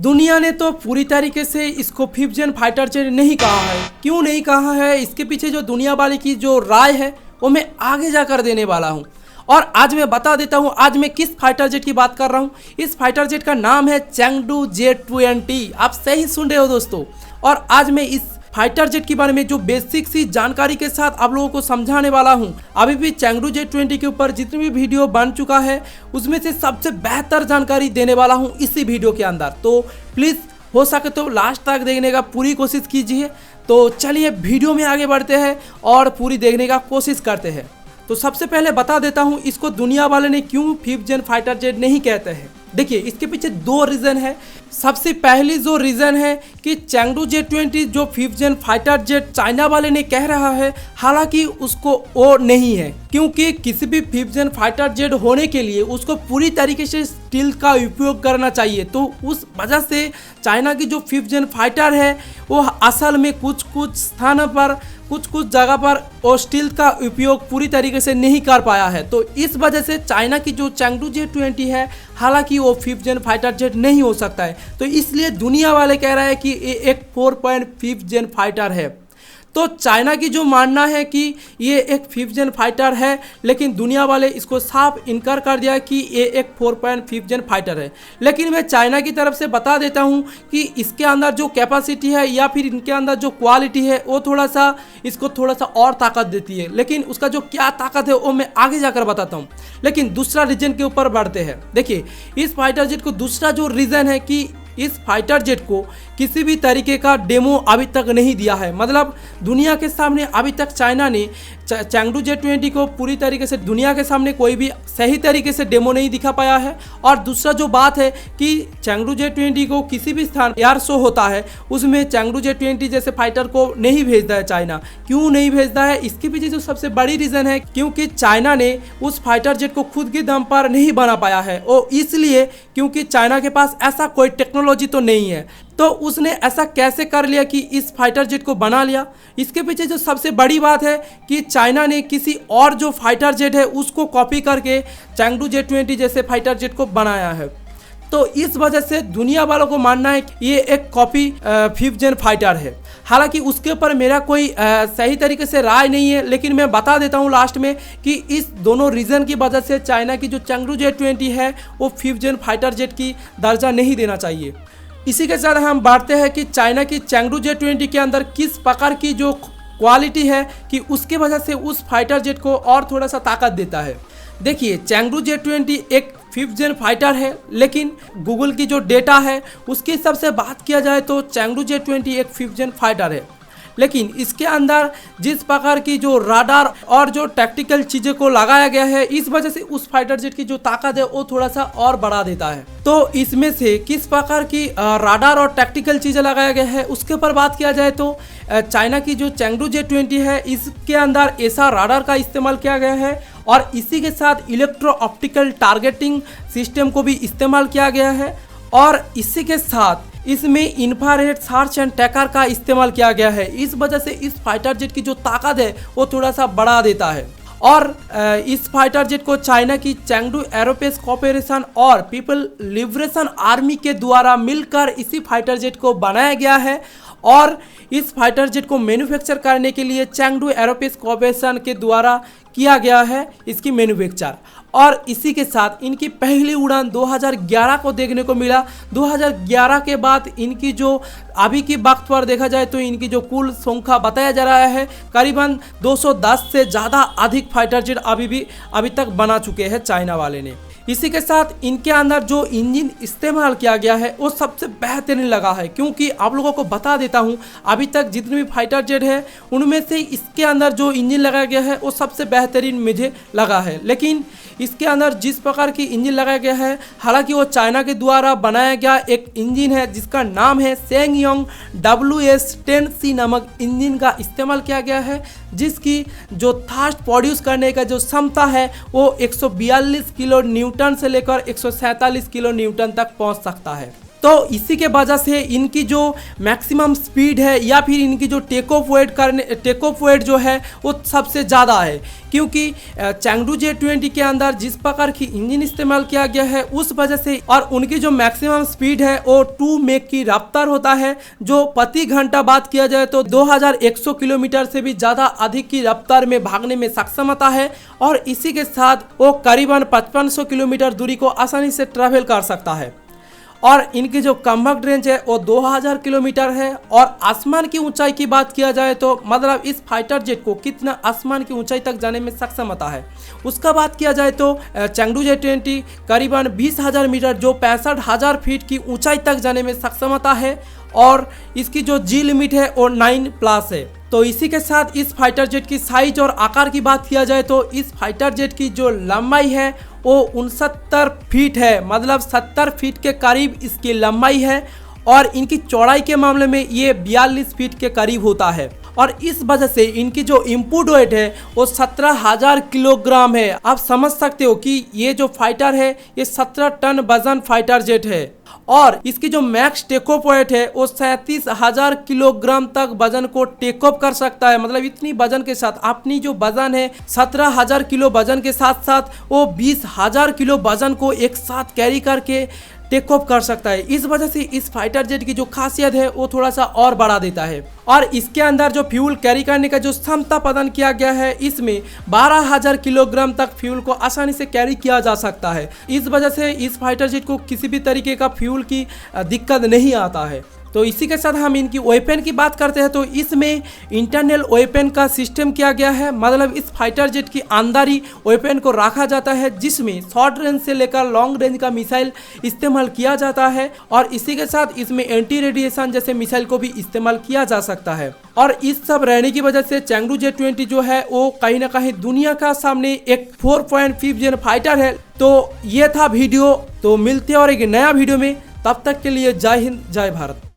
दुनिया ने तो पूरी तरीके से इसको 5th जेन फाइटर जेट नहीं कहा है। क्यों नहीं कहा है, इसके पीछे जो दुनिया वाले की जो राय है वो मैं आगे जाकर देने वाला हूँ। और आज मैं बता देता हूँ आज मैं किस फाइटर जेट की बात कर रहा हूँ। इस फाइटर जेट का नाम है चेंगडू J-20। आप सही सुन रहे हो दोस्तों। और आज मैं इस फाइटर जेट के बारे में जो बेसिक सी जानकारी के साथ आप लोगों को समझाने वाला हूं। अभी भी चेंगडू J-20 के ऊपर जितनी भी वीडियो बन चुका है उसमें से सबसे बेहतर जानकारी देने वाला हूं इसी वीडियो के अंदर। तो प्लीज़ हो सके तो लास्ट तक देखने का पूरी कोशिश कीजिए। तो चलिए वीडियो में आगे बढ़ते हैं और पूरी देखने का कोशिश करते हैं। तो सबसे पहले बता देता हूं इसको दुनिया वाले ने क्यों 5th जेन फाइटर जेट नहीं कहते हैं। देखिए इसके पीछे दो रीज़न है। सबसे पहली जो रीज़न है कि चेंगडू J-20 जो 5th जेन फाइटर जेट चाइना वाले ने कह रहा है, हालांकि उसको वो नहीं है, क्योंकि किसी भी 5th जेन फाइटर जेट होने के लिए उसको पूरी तरीके से स्टील का उपयोग करना चाहिए। तो उस वजह से चाइना की जो 5th जेन फाइटर है वो असल में कुछ स्थानों पर कुछ जगह पर वो स्टील का उपयोग पूरी तरीके से नहीं कर पाया है। तो इस वजह से चाइना की जो चेंगडू J-20 है, हालांकि वो 5th जेन फाइटर जेट नहीं हो सकता है। तो इसलिए दुनिया वाले कह रहे हैं कि ये एक 4.5 जेन फाइटर है। तो चाइना की जो मानना है कि ये एक 5th जेन फाइटर है, लेकिन दुनिया वाले इसको साफ इनकार कर दिया कि ये एक 4.5 जेन फाइटर है। लेकिन मैं चाइना की तरफ से बता देता हूँ कि इसके अंदर जो कैपेसिटी है या फिर इनके अंदर जो क्वालिटी है वो इसको थोड़ा सा और ताकत देती है। लेकिन उसका जो क्या ताकत है वो मैं आगे जाकर बताता हूँ। लेकिन दूसरा रीजन के ऊपर बढ़ते हैं। देखिए इस फाइटर जेट को दूसरा जो रीज़न है कि इस फाइटर जेट को किसी भी तरीके का डेमो अभी तक नहीं दिया है। मतलब दुनिया के सामने अभी तक चाइना ने चेंगडू J-20 को पूरी तरीके से दुनिया के सामने कोई भी सही तरीके से डेमो नहीं दिखा पाया है। और दूसरा जो बात है कि चेंगडू J-20 को किसी भी स्थान एयर शो होता है उसमें चेंगडू J-20 जैसे फाइटर को नहीं भेजता है चाइना। क्यों नहीं भेजता है, इसके पीछे जो सबसे बड़ी रीज़न है क्योंकि चाइना ने उस फाइटर जेट को खुद के दम पर नहीं बना पाया है। और इसलिए क्योंकि चाइना के पास ऐसा कोई टेक्नोलॉजी तो नहीं है। तो उसने ऐसा कैसे कर लिया कि इस फाइटर जेट को बना लिया। इसके पीछे जो सबसे बड़ी बात है कि चाइना ने किसी और जो फाइटर जेट है उसको कॉपी करके चेंगडू J-20 जैसे फाइटर जेट को बनाया है। तो इस वजह से दुनिया वालों को मानना है कि ये एक कॉपी 5th जेन फाइटर है। हालांकि उसके ऊपर मेरा कोई सही तरीके से राय नहीं है, लेकिन मैं बता देता हूँ लास्ट में कि इस दोनों रीज़न की वजह से चाइना की जो चेंगडू J-20 है वो 5th जेन फाइटर जेट की दर्जा नहीं देना चाहिए। इसी के साथ हम बढ़ते हैं कि चाइना की चेंगडू J-20 के अंदर किस प्रकार की जो क्वालिटी है कि उसके वजह से उस फाइटर जेट को और थोड़ा सा ताकत देता है। देखिए चेंगडू J-20 एक 5th जेन फाइटर है, लेकिन गूगल की जो डेटा है उसके हिसाब से बात किया जाए तो चेंगडू J-20 एक 5th जेन फाइटर है। लेकिन इसके अंदर जिस प्रकार की जो राडार और जो टैक्टिकल चीज़ें को लगाया गया है, इस वजह से उस फाइटर जेट की जो ताकत है वो थोड़ा सा और बढ़ा देता है। तो इसमें से किस प्रकार की राडार और टैक्टिकल चीज़ें लगाया गया है उसके ऊपर बात किया जाए तो चाइना की जो चेंगडू J-20 है इसके अंदर ऐसा राडार का इस्तेमाल किया गया है और इसी के साथ इलेक्ट्रो ऑप्टिकल टारगेटिंग सिस्टम को भी इस्तेमाल किया गया है। और इसी के साथ इसमें इंफ्रारेड सर्च एंड ट्रैकर का इस्तेमाल किया गया है। इस वजह से इस फाइटर जेट की जो ताकत है वो थोड़ा सा बढ़ा देता है। और इस फाइटर जेट को चाइना की चेंगडू एरोस्पेस कॉर्पोरेशन और पीपल लिबरेशन आर्मी के द्वारा मिलकर इसी फाइटर जेट को बनाया गया है। और इस फाइटर जेट को मैन्युफैक्चर करने के लिए चेंगडू एरोस्पेस कॉर्पोरेशन के द्वारा किया गया है इसकी मैन्युफैक्चर। और इसी के साथ इनकी पहली उड़ान 2011 को देखने को मिला। 2011 के बाद इनकी जो अभी की वक्त पर देखा जाए तो इनकी जो कुल संख्या बताया जा रहा है करीबन 210 से ज़्यादा अधिक फाइटर जेट अभी तक बना चुके हैं चाइना वाले ने। इसी के साथ इनके अंदर जो इंजन इस्तेमाल किया गया है वो सबसे बेहतरीन लगा है, क्योंकि आप लोगों को बता देता हूँ अभी तक जितने भी फाइटर जेट है उनमें से इसके अंदर जो इंजन लगाया गया है वो सबसे बेहतरीन मुझे लगा है। लेकिन इसके अंदर जिस प्रकार की इंजन लगाया गया है, हालांकि वो चाइना के द्वारा बनाया गया एक इंजन है जिसका नाम है सेंगयोंग WS-10C नामक इंजन का इस्तेमाल किया गया है, जिसकी जो थ्रस्ट प्रोड्यूस करने का जो क्षमता है वो 142 किलो न्यूटन से लेकर 147 किलो न्यूटन तक पहुंच सकता है। तो इसी के वजह से इनकी जो मैक्सिमम स्पीड है या फिर इनकी जो टेक ऑफ वेट जो है वो सबसे ज़्यादा है, क्योंकि चैंगडू J20 के अंदर जिस प्रकार की इंजन इस्तेमाल किया गया है उस वजह से, और उनकी जो मैक्सिमम स्पीड है वो 2 मैक की रफ्तार होता है, जो प्रति घंटा बात किया जाए तो 2100 किलोमीटर से भी ज़्यादा अधिक की रफ्तार में भागने में सक्षम होता है। और इसी के साथ वो करीबन 5500 किलोमीटर दूरी को आसानी से ट्रैवल कर सकता है। और इनकी जो कम्बैक्ट रेंज है वो 2000 किलोमीटर है। और आसमान की ऊंचाई की बात किया जाए तो मतलब इस फाइटर जेट को कितना आसमान की ऊंचाई तक जाने में सक्षम होता है उसका बात किया जाए तो चैंगडू J20 करीबन 20,000 मीटर जो 65,000 फीट की ऊंचाई तक जाने में सक्षम होता है। और इसकी जो जी लिमिट है वो 9+ है। तो इसी के साथ इस फाइटर जेट की साइज और आकार की बात किया जाए तो इस फाइटर जेट की जो लंबाई है वो 69 फीट है, मतलब 70 फीट के करीब इसकी लंबाई है। और इनकी चौड़ाई के मामले में ये 42 फीट के करीब होता है। और इस वजह से इनकी जो इनपुट वेट है वो 17,000 किलोग्राम है। आप समझ सकते हो कि ये जो फाइटर है ये 17 टन वजन फाइटर जेट है। और इसकी जो मैक्स टेक ऑफ वेट है वो 37,000 किलोग्राम तक वजन को टेक ऑफ कर सकता है। मतलब इतनी वजन के साथ अपनी जो वजन है 17,000 किलो वजन के साथ साथ वो 20,000 किलो वजन को एक साथ कैरी करके टेक ऑफ कर सकता है। इस वजह से इस फाइटर जेट की जो खासियत है वो थोड़ा सा और बढ़ा देता है। और इसके अंदर जो फ्यूल कैरी करने का जो क्षमता प्रदान किया गया है इसमें 12,000 किलोग्राम तक फ्यूल को आसानी से कैरी किया जा सकता है। इस वजह से इस फाइटर जेट को किसी भी तरीके का फ्यूल की दिक्कत नहीं आता है। तो इसी के साथ हम इनकी वेपन की बात करते हैं तो इसमें इंटरनल वेपन का सिस्टम किया गया है। मतलब इस फाइटर जेट की अंदर ही वेपन को रखा जाता है जिसमें शॉर्ट रेंज से लेकर लॉन्ग रेंज का मिसाइल इस्तेमाल किया जाता है। और इसी के साथ इसमें एंटी रेडिएशन जैसे मिसाइल को भी इस्तेमाल किया जा सकता है। और इस सब रहने की वजह से चैंगडू J20 जो है वो कहीं ना कहीं दुनिया का सामने एक 4.5 जेन फाइटर है। तो ये था वीडियो, तो मिलते हैं और एक नया वीडियो में। तब तक के लिए जय हिंद, जय भारत।